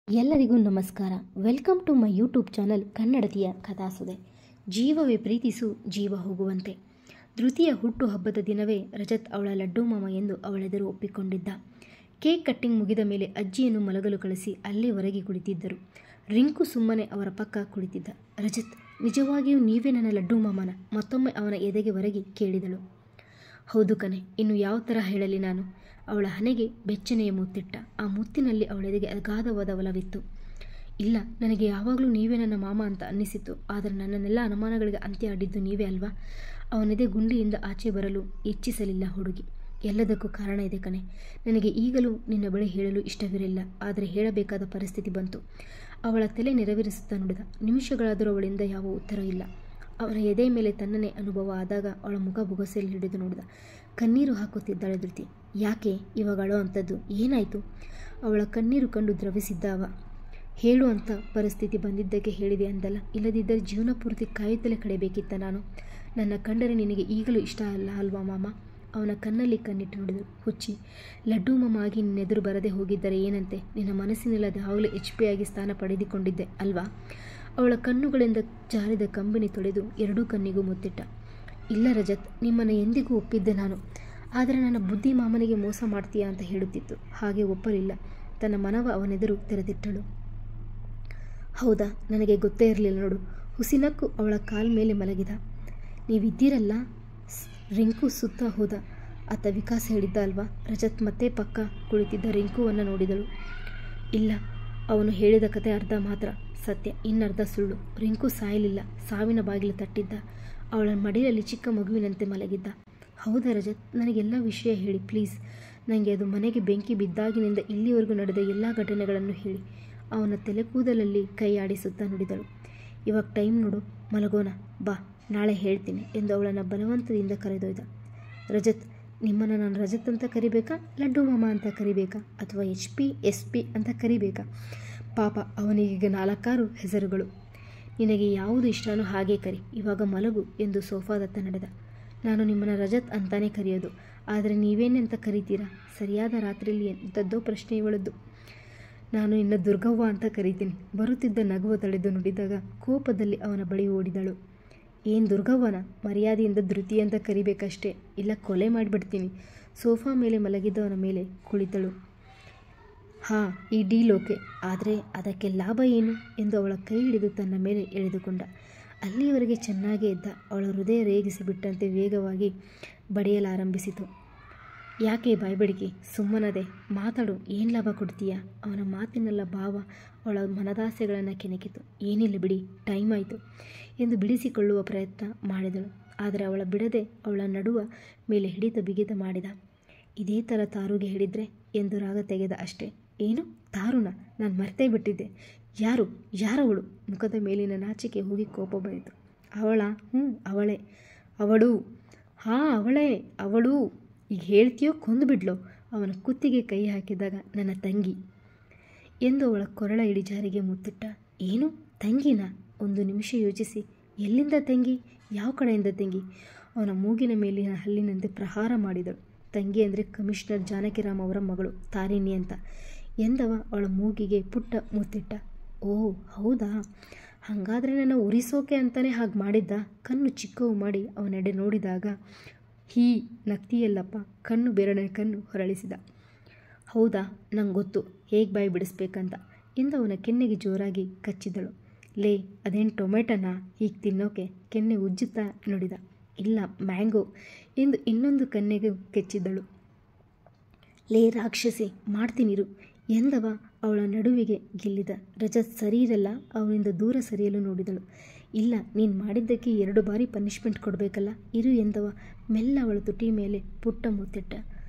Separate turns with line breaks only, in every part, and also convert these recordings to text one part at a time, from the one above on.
ಎಲ್ಲರಿಗೂ ನಮಸ್ಕಾರ. Welcome to my YouTube channel ಕನ್ನಡತಿಯ ಕಥಾಸುದೆ. ಜೀವವೇ ಪ್ರೀತಿಸು ಜೀವ ಹೋಗುವಂತೆ. ಧೃತಿಯ ಹುಟ್ಟು ಹಬ್ಬದ ದಿನವೇ ರಜತ್ ಅವಳ ಲಡ್ಡು ಮಾಮ ಎಂದು ಅವಳೆದುರು ಒಪ್ಪಿಕೊಂಡಿದ್ದ. ಕೇಕ್ ಕಟ್ಟಿಂಗ್ ಮುಗಿದ ಮೇಲೆ ಅಜ್ಜಿಯನ್ನು ಮಲಗಲು ಕಳಿಸಿ ಅಲ್ಲೇ ಹೊರಗೆ ಕುಳಿತಿದ್ದರು. ರಿಂಕು ಸುಮ್ಮನೆ ಅವರ ಪಕ್ಕ ಕುಳಿತಿದ್ದ. ರಜತ್, ನಿಜವಾಗಿಯೂ ನೀವೇ ನನ್ನ ಲಡ್ಡು ಮಾಮನ? ಮತ್ತೊಮ್ಮೆ ಅವನ ಎದೆಗೆ ಹೊರಗೆ ಕೇಳಿದಳು. ಹೌದು ಕಣೆ, ಇನ್ನು ಯಾವ ಥರ ಹೇಳಲಿ ನಾನು? ಅವಳ ಹಣೆಗೆ ಬೆಚ್ಚನೆಯ ಮುತ್ತಿಟ್ಟ. ಆ ಮುತ್ತಿನಲ್ಲಿ ಅವಳೆದೆಗೆ ಅಗಾಧವಾದ ಒಲವಿತ್ತು. ಇಲ್ಲ, ನನಗೆ ಯಾವಾಗಲೂ ನೀವೇ ನನ್ನ ಮಾಮ ಅಂತ ಅನ್ನಿಸಿತ್ತು. ಆದರೆ ನನ್ನನ್ನೆಲ್ಲ ಅನುಮಾನಗಳಿಗೆ ಅಂತ್ಯ ಅಡ್ಡಿದ್ದು ನೀವೇ ಅಲ್ವಾ? ಅವನೆದೆ ಗುಂಡಿಯಿಂದ ಆಚೆ ಬರಲು ಇಚ್ಛಿಸಲಿಲ್ಲ ಹುಡುಗಿ. ಎಲ್ಲದಕ್ಕೂ ಕಾರಣ ಇದೆ ಕಣೆ. ನನಗೆ ಈಗಲೂ ನಿನ್ನ ಬಳಿ ಹೇಳಲು ಇಷ್ಟವಿರಲಿಲ್ಲ, ಆದರೆ ಹೇಳಬೇಕಾದ ಪರಿಸ್ಥಿತಿ ಬಂತು. ಅವಳ ತಲೆ ನೆರವೇರಿಸುತ್ತಾ ನುಡಿದ. ನಿಮಿಷಗಳಾದರೂ ಅವಳಿಂದ ಯಾವ ಉತ್ತರ ಇಲ್ಲ. ಅವನ ಎದೆ ಮೇಲೆ ತನ್ನನೇ ಅನುಭವ ಆದಾಗ ಅವಳ ಮುಖ ಬೊಗಸೆಯಲ್ಲಿ ಹಿಡಿದು ನೋಡಿದ. ಕಣ್ಣೀರು ಹಾಕುತ್ತಿದ್ದಾಳೆ ಧೃತಿ. ಯಾಕೆ ಇವಾಗ ಅಳೋ ಅಂಥದ್ದು? ಏನಾಯಿತು? ಅವಳ ಕಣ್ಣೀರು ಕಂಡು ದ್ರವಿಸಿದ್ದ ಅವ. ಹೇಳು ಅಂತ ಪರಿಸ್ಥಿತಿ ಬಂದಿದ್ದಕ್ಕೆ ಹೇಳಿದೆ ಅಂದಲ್ಲ, ಇಲ್ಲದಿದ್ದರೆ ಜೀವನ ಪೂರ್ತಿ ಕಾಯುತ್ತಲೇ ಕಳೆಯಬೇಕಿತ್ತ ನಾನು? ನನ್ನ ಕಂಡರೆ ನಿನಗೆ ಈಗಲೂ ಇಷ್ಟ ಅಲ್ಲ ಅಲ್ವಾ ಮಾಮ? ಅವನ ಕಣ್ಣಲ್ಲಿ ಕಣ್ಣಿಟ್ಟು ನೋಡಿದಳು. ಹುಚ್ಚಿ, ಲಡ್ಡು ಮಾಮ ಆಗಿ ನಿನ್ನೆದುರು ಬರದೆ ಹೋಗಿದ್ದರೆ ಏನಂತೆ? ನಿನ್ನ ಮನಸ್ಸಿನಲ್ಲದೆ ಆಗಲೇ HP ಆಗಿ ಸ್ಥಾನ ಪಡೆದುಕೊಂಡಿದ್ದೆ ಅಲ್ವಾ? ಅವಳ ಕಣ್ಣುಗಳಿಂದ ಜಾರಿದ ಕಂಬಿನಿ ತೊಳೆದು ಎರಡೂ ಕಣ್ಣಿಗೂ ಮುತ್ತಿಟ್ಟ. ಇಲ್ಲ ರಜತ್, ನಿಮ್ಮನ್ನು ಎಂದಿಗೂ ಒಪ್ಪಿದ್ದೆ ನಾನು. ಆದರೆ ನನ್ನ ಬುದ್ಧಿ ಮಾಮನಿಗೆ ಮೋಸ ಮಾಡ್ತೀಯಾ ಅಂತ ಹೇಳುತ್ತಿತ್ತು. ಹಾಗೆ ಒಪ್ಪಲಿಲ್ಲ. ತನ್ನ ಮನವ ಅವನೆದುರು ತೆರೆದಿಟ್ಟಳು. ಹೌದಾ, ನನಗೆ ಗೊತ್ತೇ ಇರಲಿಲ್ಲ ನೋಡು. ಹುಸಿನಕ್ಕು ಅವಳ ಕಾಲ ಮೇಲೆ ಮಲಗಿದ. ನೀವಿದ್ದೀರಲ್ಲ? ರಿಂಕು ಸುತ್ತ ಹೋದ. ಆತ ವಿಕಾಸ್ ಹೇಳಿದ್ದ ಅಲ್ವಾ? ರಜತ್ ಮತ್ತೆ ಪಕ್ಕ ಕುಳಿತಿದ್ದ ರಿಂಕುವನ್ನು ನೋಡಿದಳು. ಇಲ್ಲ, ಅವನು ಹೇಳಿದ ಕತೆ ಅರ್ಧ ಮಾತ್ರ ಸತ್ಯ, ಇನ್ನರ್ಧ ಸುಳ್ಳು. ರಿಂಕು ಸಾಯಲಿಲ್ಲ, ಸಾವಿನ ಬಾಗಿಲು ತಟ್ಟಿದ್ದ. ಅವಳ ಮಡಿಲಲ್ಲಿ ಚಿಕ್ಕ ಮಗುವಿನಂತೆ ಮಲಗಿದ್ದ. ಹೌದಾ ರಜತ್, ನನಗೆಲ್ಲ ವಿಷಯ ಹೇಳಿ ಪ್ಲೀಸ್. ನನಗೆ ಅದು ಮನೆಗೆ ಬೆಂಕಿ ಬಿದ್ದಾಗಿನಿಂದ ಇಲ್ಲಿವರೆಗೂ ನಡೆದ ಎಲ್ಲ ಘಟನೆಗಳನ್ನು ಹೇಳಿ. ಅವನ ತಲೆಕೂದಲಲ್ಲಿ ಕೈ ಆಡಿಸುತ್ತಾ ನುಡಿದಳು. ಇವಾಗ ಟೈಮ್ ನೋಡು, ಮಲಗೋಣ ಬಾ, ನಾಳೆ ಹೇಳ್ತೀನಿ ಎಂದು ಅವಳನ್ನು ಬಲವಂತದಿಂದ ಕರೆದೊಯ್ದ. ರಜತ್, ನಿಮ್ಮನ್ನು ನಾನು ರಜತ್ ಅಂತ ಕರಿಬೇಕಾ, ಲಡ್ಡು ಮಾಮ ಅಂತ ಕರಿಬೇಕಾ, ಅಥವಾ HP SP ಅಂತ ಕರಿಬೇಕಾ? ಪಾಪ, ಅವನಿಗೀಗ 4-6 ಹೆಸರುಗಳು. ನಿನಗೆ ಯಾವುದು ಇಷ್ಟನೋ ಹಾಗೆ ಕರಿ. ಇವಾಗ ಮಲಗು ಎಂದು ಸೋಫಾದತ್ತ ನಡೆದ. ನಾನು ನಿಮ್ಮನ್ನು ರಜತ್ ಅಂತಾನೆ ಕರೆಯೋದು, ಆದರೆ ನೀವೇನೆಂತ ಕರಿತೀರಾ? ಸರಿಯಾದ ರಾತ್ರಿಯಲ್ಲಿ ಎಂಥದ್ದೋ ಪ್ರಶ್ನೆ ಇವಳದ್ದು. ನಾನು ಇನ್ನು ದುರ್ಗವ್ವ ಅಂತ ಕರಿತೀನಿ. ಬರುತ್ತಿದ್ದ ನಗುವ ತಡೆದು ನುಡಿದಾಗ ಕೋಪದಲ್ಲಿ ಅವನ ಬಳಿ ಓಡಿದಳು. ಏನು ದುರ್ಗವ್ವನ? ಮರ್ಯಾದೆಯಿಂದ ಧೃತಿ ಅಂತ ಕರಿಬೇಕಷ್ಟೇ, ಇಲ್ಲ ಕೊಲೆ ಮಾಡಿಬಿಡ್ತೀನಿ. ಸೋಫಾ ಮೇಲೆ ಮಲಗಿದ್ದವನ ಮೇಲೆ ಕುಳಿತಳು. ಹಾಂ, ಈ ಡೀಲ್ ಓಕೆ, ಆದರೆ ಅದಕ್ಕೆ ಲಾಭ ಏನು ಎಂದು ಅವಳ ಕೈ ಹಿಡಿದು ತನ್ನ ಮೇಲೆ ಎಳೆದುಕೊಂಡ. ಅಲ್ಲಿಯವರೆಗೆ ಚೆನ್ನಾಗೇ ಇದ್ದ. ಅವಳ ಹೃದಯ ರೇಗಿಸಿಬಿಟ್ಟಂತೆ ವೇಗವಾಗಿ ಬಡಿಯಲಾರಂಭಿಸಿತು. ಯಾಕೆ ಬಾಯ್ಬಡಿಕೆ? ಸುಮ್ಮನದೆ, ಮಾತಾಡು, ಏನು ಲಾಭ ಕೊಡ್ತೀಯಾ? ಅವನ ಮಾತಿನಲ್ಲ ಭಾವ ಅವಳ ಮನದಾಸೆಗಳನ್ನು ಕೆಣಕಿತು. ಏನಿಲ್ಲ ಬಿಡಿ, ಟೈಮ್ ಆಯಿತು ಎಂದು ಬಿಡಿಸಿಕೊಳ್ಳುವ ಪ್ರಯತ್ನ ಮಾಡಿದಳು. ಆದರೆ ಅವಳ ಬಿಡದೆ ಅವಳ ನಡುವ ಮೇಲೆ ಹಿಡಿತ ಬಿಗಿತ ಮಾಡಿದ. ಇದೇ ಥರ ತಾರುಗೆ ಹೇಳಿದರೆ ಎಂದು ರಾಗ ತೆಗೆದ ಅಷ್ಟೇ. ಏನು ತಾರುಣ? ನಾನು ಮರ್ತೇ ಬಿಟ್ಟಿದ್ದೆ. ಯಾರವಳು? ಮುಖದ ಮೇಲಿನ ನಾಚಿಕೆ ಹೋಗಿ ಕೋಪ ಬಂತು. ಅವಳಾ? ಅವಳೇ. ಅವಳು? ಹಾಂ, ಅವಳು. ಈಗ ಹೇಳ್ತೀಯೋ ಕೊಂದು ಬಿಡ್ಲೋ? ಅವನ ಕುತ್ತಿಗೆ ಕೈ ಹಾಕಿದಾಗ ನನ್ನ ತಂಗಿ ಎಂದು ಅವಳ ಕೊರಳ ಇಳಿಜಾರಿಗೆ ಮುತ್ತಿಟ್ಟ. ಏನು ತಂಗಿನಾ? ಒಂದು ನಿಮಿಷ ಯೋಚಿಸಿ, ಎಲ್ಲಿಂದ ತಂಗಿ? ಯಾವ ಕಡೆಯಿಂದ ತಂಗಿ? ಅವನ ಮೂಗಿನ ಮೇಲಿನ ಹಲ್ಲಿನಂತೆ ಪ್ರಹಾರ ಮಾಡಿದಳು. ತಂಗಿ ಅಂದರೆ ಕಮಿಷನರ್ ಜಾನಕಿರಾಮ್ ಅವರ ಮಗಳು ತಾರಿಣಿ ಅಂತ ಎಂದವ ಅವಳ ಮೂಗಿಗೆ ಪುಟ್ಟ ಮುತ್ತಿಟ್ಟ. ಓಹ್ ಹೌದಾ, ಹಾಗಾದರೆ ನನ್ನ ಉರಿಸೋಕೆ ಅಂತಲೇ ಹಾಗೆ ಮಾಡಿದ್ದ? ಕಣ್ಣು ಚಿಕ್ಕವು ಮಾಡಿ ಅವನೆಡೆ ನೋಡಿದಾಗ ನಗ್ತಿಯಲ್ಲಪ್ಪ. ಕಣ್ಣು ಬೆರಳಿನ ಕಣ್ಣು ಹೊರಳಿಸಿದ. ಹೌದಾ, ನಂಗೆ ಗೊತ್ತು ಹೇಗೆ ಬಾಯಿ ಬಿಡಿಸ್ಬೇಕಂತ ಎಂದು ಅವನ ಕೆನ್ನೆಗೆ ಜೋರಾಗಿ ಕಚ್ಚಿದಳು. ಲೇ, ಅದೇನು ಟೊಮೆಟೊನಾ ಹೀಗೆ ತಿನ್ನೋಕೆ? ಕೆನ್ನೆ ಉಜ್ಜುತ್ತಾ ನುಡಿದ. ಇಲ್ಲ, ಮ್ಯಾಂಗೋ ಎಂದು ಇನ್ನೊಂದು ಕನ್ನೆಗೆ ಕೆಚ್ಚಿದಳು. ಲೇ ರಾಕ್ಷಸಿ, ಮಾಡ್ತೀನಿರು ಎಂದವ ಅವಳ ನಡುವಿಗೆ ಗೆಲ್ಲಿದ. ರಜತ್ ಸರಿ ಇರಲ್ಲ, ಅವನಿಂದ ದೂರ ಸರಿಯಲು ನೋಡಿದಳು. ಇಲ್ಲ, ನೀನು ಮಾಡಿದ್ದಕ್ಕೆ 2 ಬಾರಿ ಪನಿಷ್ಮೆಂಟ್ ಕೊಡಬೇಕಲ್ಲ, ಇರು ಎಂದವ ಮೆಲ್ಲ ಅವಳ ತುಟಿ ಮೇಲೆ ಪುಟ್ಟ ಮುತ್ತಿಟ್ಟ.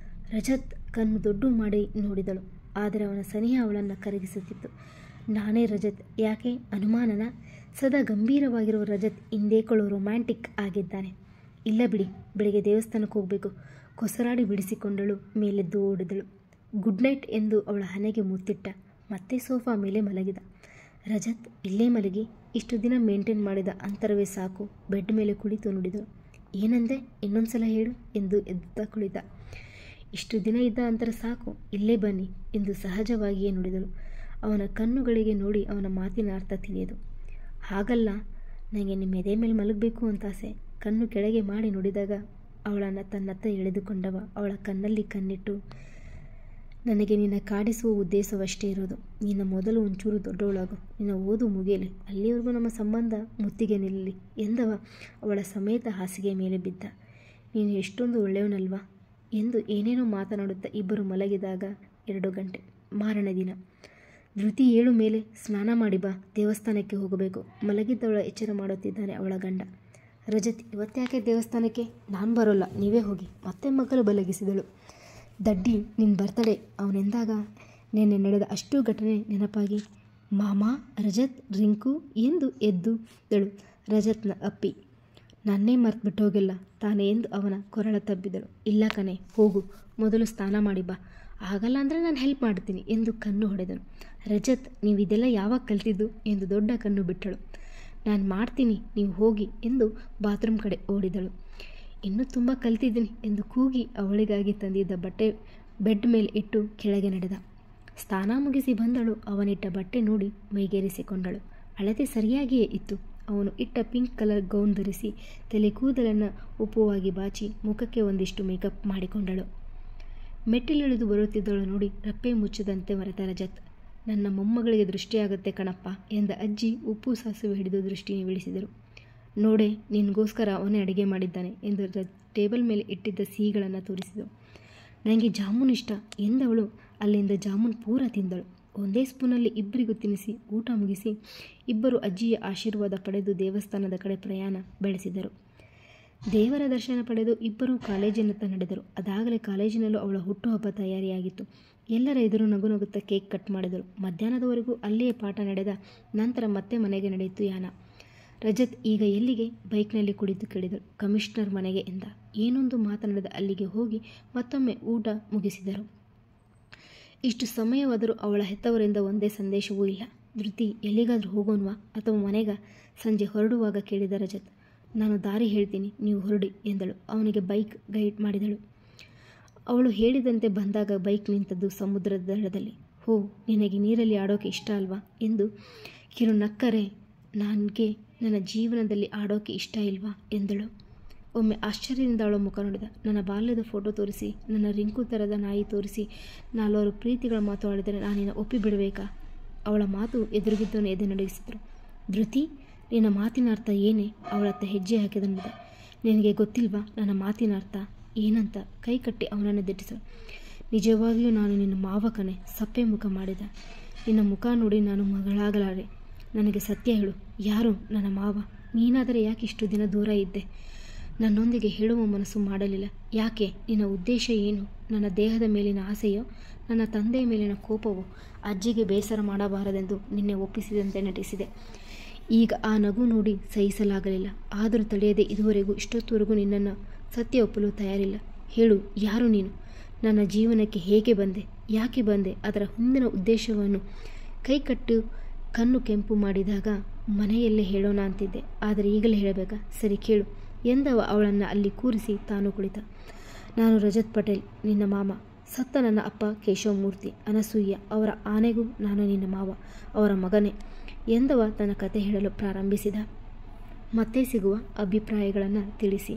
ರಜತ್ ಕಣ್ಣು ದೊಡ್ಡ ಮಾಡಿ ನೋಡಿದಳು. ಆದರೆ ಅವನ ಸನಿಹ ಅವಳನ್ನು ಕರಗಿಸುತ್ತಿತ್ತು. ನಾನೇ ರಜತ್? ಯಾಕೆ ಅನುಮಾನನ? ಸದಾ ಗಂಭೀರವಾಗಿರುವ ರಜತ್ ಇಂದೇಕೊಳ್ಳೋ ರೊಮ್ಯಾಂಟಿಕ್ ಆಗಿದ್ದಾನೆ. ಇಲ್ಲ ಬಿಡಿ, ಬೆಳಿಗ್ಗೆ ದೇವಸ್ಥಾನಕ್ಕೆ ಹೋಗಬೇಕು. ಕೊಸರಾಡಿ ಬಿಡಿಸಿಕೊಂಡಳು. ಮೇಲೆದ್ದು ಓಡಿದಳು. ಗುಡ್ ನೈಟ್ ಎಂದು ಅವಳ ಹಣೆಗೆ ಮುತ್ತಿಟ್ಟ. ಮತ್ತೆ ಸೋಫಾ ಮೇಲೆ ಮಲಗಿದ. ರಜತ್, ಇಲ್ಲೇ ಮಲಗಿ. ಇಷ್ಟು ದಿನ ಮೇಂಟೈನ್ ಮಾಡಿದ ಅಂತರವೇ ಸಾಕು. ಬೆಡ್ ಮೇಲೆ ಕುಳಿತು ನುಡಿದಳು. ಏನಂದೆ? ಇನ್ನೊಂದು ಸಲ ಹೇಳು ಎಂದು ಎದ್ದ ಕುಳಿತ. ಇಷ್ಟು ದಿನ ಇದ್ದ ಅಂತರ ಸಾಕು, ಇಲ್ಲೇ ಬನ್ನಿ ಎಂದು ಸಹಜವಾಗಿಯೇ ನುಡಿದಳು. ಅವನ ಕಣ್ಣುಗಳಿಗೆ ನೋಡಿ ಅವನ ಮಾತಿನ ಅರ್ಥ ತಿಳಿಯದು. ಹಾಗಲ್ಲ, ನನಗೆ ನಿಮ್ಮ ಎದೆ ಮೇಲೆ ಮಲಗಬೇಕು ಅಂತ ಆಸೆ. ಕಣ್ಣು ಕೆಳಗೆ ಮಾಡಿ ನೋಡಿದಾಗ ಅವಳನ್ನು ತನ್ನತ್ತ ಎಳೆದುಕೊಂಡವ ಅವಳ ಕಣ್ಣಲ್ಲಿ ಕಣ್ಣಿಟ್ಟು, ನನಗೆ ನಿನ್ನ ಕಾಡಿಸುವ ಉದ್ದೇಶವಷ್ಟೇ ಇರೋದು. ನಿನ್ನ ಮೊದಲು ಒಂಚೂರು ದೊಡ್ಡವಳಾಗು, ನಿನ್ನ ಓದು ಮುಗಿಯಲಿ, ಅಲ್ಲಿವರೆಗೂ ನಮ್ಮ ಸಂಬಂಧ ಮುತ್ತಿಗೆ ನಿಲ್ಲಲಿ ಎಂದವ ಅವಳ ಸಮೇತ ಹಾಸಿಗೆ ಮೇಲೆ ಬಿದ್ದ. ನೀನು ಎಷ್ಟೊಂದು ಒಳ್ಳೆಯವನಲ್ವಾ ಎಂದು ಏನೇನೋ ಮಾತನಾಡುತ್ತಾ ಇಬ್ಬರು ಮಲಗಿದಾಗ 2 ಗಂಟೆ. ಮಾರನೇ ದಿನ. ಧೃತಿ, ಏಳು ಮೇಲೆ, ಸ್ನಾನ ಮಾಡಿ ಬಾ, ದೇವಸ್ಥಾನಕ್ಕೆ ಹೋಗಬೇಕು. ಮಲಗಿದ್ದವಳ ಎಚ್ಚರ ಮಾಡುತ್ತಿದ್ದಾನೆ ಅವಳ ಗಂಡ. ರಜತ್, ಇವತ್ತ್ಯಾಕೆ ದೇವಸ್ಥಾನಕ್ಕೆ? ನಾನು ಬರೋಲ್ಲ, ನೀವೇ ಹೋಗಿ. ಮತ್ತೆ ಮಗಳು ಬಲಗಿಸಿದಳು. ದಡ್ಡಿ, ನಿನ್ನ ಬರ್ತಡೇ ಅವನೆಂದಾಗ ನೆನ್ನೆ ನಡೆದ ಅಷ್ಟೂ ಘಟನೆ ನೆನಪಾಗಿ, ಮಾಮಾ, ರಜತ್, ರಿಂಕು ಎಂದು ಎದ್ದುದಳು. ರಜತ್ನ ಅಪ್ಪಿ, ನನ್ನೇ ಮರ್ತುಬಿಟ್ಟೋಗಿಲ್ಲ ತಾನೇ ಎಂದು ಅವನ ಕೊರಳ ತಬ್ಬಿದಳು. ಇಲ್ಲ ಕಣೆ, ಹೋಗು, ಮೊದಲು ಸ್ನಾನ ಮಾಡಿ ಬಾ. ಆಗಲ್ಲ ಅಂದರೆ ನಾನು ಹೆಲ್ಪ್ ಮಾಡ್ತೀನಿ ಎಂದು ಕಣ್ಣು ಹೊಡೆದನು. ರಜತ್, ನೀವು ಇದೆಲ್ಲ ಯಾವಾಗ ಕಲ್ತಿದ್ದು ಎಂದು ದೊಡ್ಡ ಕಣ್ಣು ಬಿಟ್ಟಳು. ನಾನು ಮಾಡ್ತೀನಿ, ನೀವು ಹೋಗಿ ಎಂದು ಬಾತ್ರೂಮ್ ಕಡೆ ಓಡಿದಳು. ಇನ್ನೂ ತುಂಬ ಕಲ್ತಿದ್ದೀನಿ ಎಂದು ಕೂಗಿ ಅವಳಿಗಾಗಿ ತಂದಿದ್ದ ಬಟ್ಟೆ ಬೆಡ್ ಮೇಲೆ ಇಟ್ಟು ಕೆಳಗೆ ನಡೆದ. ಸ್ನಾನ ಮುಗಿಸಿ ಬಂದಳು. ಅವನಿಟ್ಟ ಬಟ್ಟೆ ನೋಡಿ ಮೈಗೇರಿಸಿಕೊಂಡಳು. ಅಳತೆ ಸರಿಯಾಗಿಯೇ ಇತ್ತು. ಅವನು ಇಟ್ಟ ಪಿಂಕ್ ಕಲರ್ ಗೌನ್ ಧರಿಸಿ ತಲೆ ಕೂದಲನ್ನು ಉಪ್ಪುವಾಗಿ ಬಾಚಿ ಮುಖಕ್ಕೆ ಒಂದಿಷ್ಟು ಮೇಕಪ್ ಮಾಡಿಕೊಂಡಳು. ಮೆಟ್ಟಿಲಿಳಿದು ಬರುತ್ತಿದ್ದಳು ನೋಡಿ ರಪ್ಪೆ ಮುಚ್ಚದಂತೆ ಮರೆತ ರಜತ್. ನನ್ನ ಮೊಮ್ಮಗಳಿಗೆ ದೃಷ್ಟಿಯಾಗುತ್ತೆ ಕಣಪ್ಪ ಎಂದ ಅಜ್ಜಿ ಉಪ್ಪು ಸಾಸಿವೆ ಹಿಡಿದು ದೃಷ್ಟಿನಿ ಬೀಳಿಸಿದರು. ನೋಡೆ, ನಿನಗೋಸ್ಕರ ಅವನೇ ಅಡುಗೆ ಮಾಡಿದ್ದಾನೆ ಎಂದು ಟೇಬಲ್ ಮೇಲೆ ಇಟ್ಟಿದ್ದ ಸಿಹಿಗಳನ್ನು ತೋರಿಸಿದಳು. ನನಗೆ ಜಾಮೂನ್ ಇಷ್ಟ ಎಂದವಳು ಅಲ್ಲಿಂದ ಜಾಮೂನ್ ಪೂರ ತಿಂದಳು. ಒಂದೇ ಸ್ಪೂನಲ್ಲಿ ಇಬ್ಬರಿಗೂ ತಿನ್ನಿಸಿ ಊಟ ಮುಗಿಸಿ ಇಬ್ಬರು ಅಜ್ಜಿಯ ಆಶೀರ್ವಾದ ಪಡೆದು ದೇವಸ್ಥಾನದ ಕಡೆ ಪ್ರಯಾಣ ಬೆಳೆಸಿದರು. ದೇವರ ದರ್ಶನ ಪಡೆದು ಇಬ್ಬರೂ ಕಾಲೇಜಿನತ್ತ ನಡೆದರು. ಅದಾಗಲೇ ಕಾಲೇಜಿನಲ್ಲೂ ಅವಳ ಹುಟ್ಟುಹಬ್ಬ ತಯಾರಿಯಾಗಿತ್ತು. ಎಲ್ಲರ ಎದುರು ನಗು ನಗುತ್ತಾ ಕೇಕ್ ಕಟ್ ಮಾಡಿದಳು. ಮಧ್ಯಾಹ್ನದವರೆಗೂ ಅಲ್ಲಿಯೇ ಪಾಠ ನಡೆದ ನಂತರ ಮತ್ತೆ ಮನೆಗೆ ನಡೆಯಿತು ಯಾನ. ರಜತ್, ಈಗ ಎಲ್ಲಿಗೆ? ಬೈಕ್ನಲ್ಲಿ ಕುಳಿತು ಕೇಳಿದಳು. ಕಮಿಷನರ್ ಮನೆಗೆ ಎಂದ. ಏನೊಂದು ಮಾತನಾಡದ ಅಲ್ಲಿಗೆ ಹೋಗಿ ಮತ್ತೊಮ್ಮೆ ಊಟ ಮುಗಿಸಿದರು. ಇಷ್ಟು ಸಮಯವಾದರೂ ಅವಳ ಹೆತ್ತವರಿಂದ ಒಂದೇ ಸಂದೇಶವೂ ಇಲ್ಲ. ಧೃತಿ, ಎಲ್ಲಿಗಾದರೂ ಹೋಗೋಣವಾ ಅಥವಾ ಮನೆಗ? ಸಂಜೆ ಹೊರಡುವಾಗ ಕೇಳಿದ ರಜತ್. ನಾನು ದಾರಿ ಹೇಳ್ತೀನಿ, ನೀವು ಹೊರಡಿ ಎಂದಳು. ಅವನಿಗೆ ಬೈಕ್ ಗೈಡ್ ಮಾಡಿದಳು. ಅವಳು ಹೇಳಿದಂತೆ ಬಂದಾಗ ಬೈಕ್ ನಿಂತದ್ದು ಸಮುದ್ರದ ದಡದಲ್ಲಿ. ಹೋ, ನಿನಗೆ ನೀರಲ್ಲಿ ಆಡೋಕೆ ಇಷ್ಟ ಅಲ್ವಾ ಎಂದು ಕಿರು ನಕ್ಕರೆ, ನನಗೆ ನನ್ನ ಜೀವನದಲ್ಲಿ ಆಡೋಕೆ ಇಷ್ಟ ಇಲ್ವಾ ಎಂದಳು. ಒಮ್ಮೆ ಆಶ್ಚರ್ಯದಿಂದ ಅವಳ ಮುಖ ನೋಡಿದ. ನನ್ನ ಬಾಲ್ಯದ ಫೋಟೋ ತೋರಿಸಿ, ನನ್ನ ರಿಂಕು ಥರದ ನಾಯಿ ತೋರಿಸಿ 4 ಪ್ರೀತಿಗಳ ಮಾತು ಆಡಿದರೆ ನಾನಿನ್ನ ಒಪ್ಪಿ ಬಿಡಬೇಕಾ? ಅವಳ ಮಾತು ಎದುರುಗಿದ್ದವನು ಎದೆ ನಡುಗಿಸಿದ್ರು. ಧೃತಿ, ನಿನ್ನ ಮಾತಿನ ಅರ್ಥ ಏನೇ? ಅವಳತ್ತ ಹೆಜ್ಜೆ ಹಾಕಿದ ನೋಡಿದ. ನಿನಗೆ ಗೊತ್ತಿಲ್ವಾ ನನ್ನ ಮಾತಿನ ಅರ್ಥ ಏನಂತ? ಕೈ ಕಟ್ಟಿ ಅವನನ್ನು ದಿಟ್ಟಿಸಲು. ನಿಜವಾಗಿಯೂ ನಾನು ನಿನ್ನ ಮಾವ ಕಣೆ, ಸಪ್ಪೆ ಮುಖ ಮಾಡಿದ. ನಿನ್ನ ಮುಖ ನೋಡಿ ನಾನು ಮಗಳಾಗಲಾರೆ. ನನಗೆ ಸತ್ಯ ಹೇಳು, ಯಾರು ನನ್ನ ಮಾವ? ನೀನಾದರೆ ಯಾಕೆ ಇಷ್ಟು ದಿನ ದೂರ ಇದ್ದೆ? ನನ್ನೊಂದಿಗೆ ಹೇಳುವ ಮನಸ್ಸು ಮಾಡಲಿಲ್ಲ. ಯಾಕೆ? ನಿನ್ನ ಉದ್ದೇಶ ಏನು? ನನ್ನ ದೇಹದ ಮೇಲಿನ ಆಸೆಯೋ, ನನ್ನ ತಂದೆಯ ಮೇಲಿನ ಕೋಪವೋ? ಅಜ್ಜಿಗೆ ಬೇಸರ ಮಾಡಬಾರದೆಂದು ನಿನ್ನೆ ಒಪ್ಪಿಸಿದಂತೆ ನಟಿಸಿದೆ. ಈಗ ಆ ನಗು ನೋಡಿ ಸಹಿಸಲಾಗಲಿಲ್ಲ. ಆದರೂ ತಡೆಯದೆ ಇದುವರೆಗೂ ಇಷ್ಟೊತ್ತವರೆಗೂ ನಿನ್ನನ್ನು ಸತ್ಯ ಒಪ್ಪಲು ತಯಾರಿಲ್ಲ. ಹೇಳು, ಯಾರು ನೀನು? ನನ್ನ ಜೀವನಕ್ಕೆ ಹೇಗೆ ಬಂದೆ? ಯಾಕೆ ಬಂದೆ? ಅದರ ಹಿಂದಿನ ಉದ್ದೇಶವನ್ನು ಕೈಕಟ್ಟು ಕಣ್ಣು ಕೆಂಪು ಮಾಡಿದಾಗ ಮನೆಯಲ್ಲೇ ಹೇಳೋಣ ಅಂತಿದ್ದೆ. ಆದರೆ ಈಗಲೇ ಹೇಳಬೇಕಾ? ಸರಿ ಕೇಳು ಎಂದವ ಅವಳನ್ನು ಅಲ್ಲಿ ಕೂರಿಸಿ ತಾನು ಕುಳಿತ. ನಾನು ರಜತ್ ಪಟೇಲ್, ನಿನ್ನ ಮಾಮ. ಸತ್ತ ನನ್ನ ಅಪ್ಪ ಕೇಶವಮೂರ್ತಿ, ಅನಸೂಯ ಅವರ ಆನೆಗೂ ನಾನು ನಿನ್ನ ಮಾವ, ಅವರ ಮಗನೇ ಎಂದವ ತನ್ನ ಕತೆ ಹೇಳಲು ಪ್ರಾರಂಭಿಸಿದ. ಮತ್ತೆ ಸಿಗುವ ಅಭಿಪ್ರಾಯಗಳನ್ನು ತಿಳಿಸಿ.